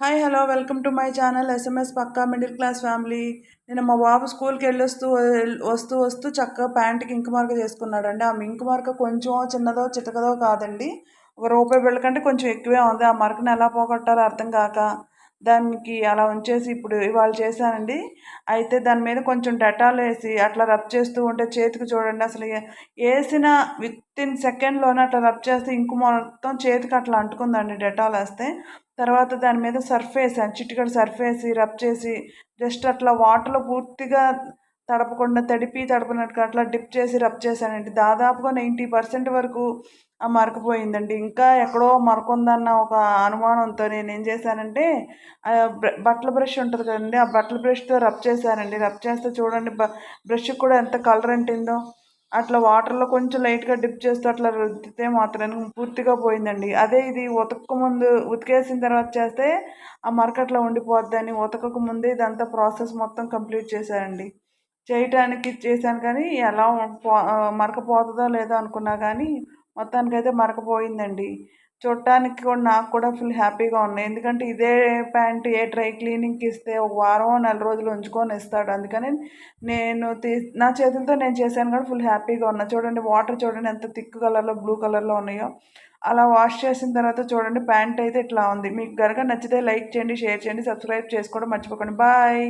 Hi hello welcome to my channel SMS పక్కా middle class family. నేను మా బాబు స్కూల్కి వెళ్ళొస్తూ వస్తూ వస్తూ చక్కగా ప్యాంట్కి ఇంకు మార్క చేసుకున్నాడండి. ఆ ఇంకు మార్క కొంచెం చిన్నదో చితకదో కాదండి, రూపాయి బిళ్ళ కంటే కొంచెం ఎక్కువే ఉంది. ఆ మరకను ఎలా పోగొట్టాలో అర్థం కాక దానికి అలా ఉంచేసి ఇప్పుడు ఇవాళ చేశానండి. అయితే దాని మీద కొంచెం డెటాల్ వేసి అట్లా రబ్ చేస్తూ ఉంటే చేతికి చూడండి అసలు వేసిన విత్ ఇన్ సెకండ్లోనే అట్లా రబ్ చేస్తే ఇంకు మొత్తం చేతికి అట్లా అంటుకుందండి డెటాల్ వేస్తే. తర్వాత దాని మీద సర్ఫ్ వేసాను, చిటికెడు సర్ఫ్ వేసి రబ్ చేసి జస్ట్ అట్లా వాటర్లో పూర్తిగా తడపకుండా తడిపినట్టుగా అట్లా డిప్ చేసి రబ్ చేశానండి. దాదాపుగా 90% వరకు ఆ మరకపోయిందండి. ఇంకా ఎక్కడో మరకుందన్న ఒక అనుమానంతో నేనేం చేశానంటే బట్టల బ్రష్ ఉంటుంది కదండి, ఆ బట్టల బ్రష్తో రబ్ చేశానండి. రబ్ చేస్తే చూడండి బ్రష్కి కూడా ఎంత కలర్ అంటిందో. అట్లా వాటర్లో కొంచెం లైట్గా డిప్ చేస్తూ అట్లా రుద్దితే మాత్రం పూర్తిగా పోయిందండి. అదే ఇది ఉతికేసిన తర్వాత చేస్తే ఆ మరక అట్లా ఉండిపోద్దని ఉతకక ముందే ఇదంతా ప్రాసెస్ మొత్తం కంప్లీట్ చేశానండి. చేయటానికి చేశాను కానీ మరక పోతుందో లేదో అనుకున్నా కానీ మొత్తానికైతే మరక పోయిందండి. చూడటానికి కూడా నాకు కూడా ఫుల్ హ్యాపీగా ఉన్నాయి. ఎందుకంటే ఇదే ప్యాంట్ ఏ డ్రై క్లీనింగ్కి ఇస్తే ఒక వారం నెల రోజులు ఉంచుకొని ఇస్తాడు. అందుకని నా చేతులతో నేను చేశాను కూడా ఫుల్ హ్యాపీగా ఉన్నా. చూడండి వాటర్ చూడండి ఎంత థిక్ కలర్లో బ్లూ కలర్లో ఉన్నాయో. అలా వాష్ చేసిన తర్వాత చూడండి ప్యాంట్ అయితే ఇట్లా ఉంది. మీకు కనుక నచ్చితే లైక్ చేయండి, షేర్ చేయండి, సబ్స్క్రైబ్ చేసుకోవడం మర్చిపోకండి. బాయ్.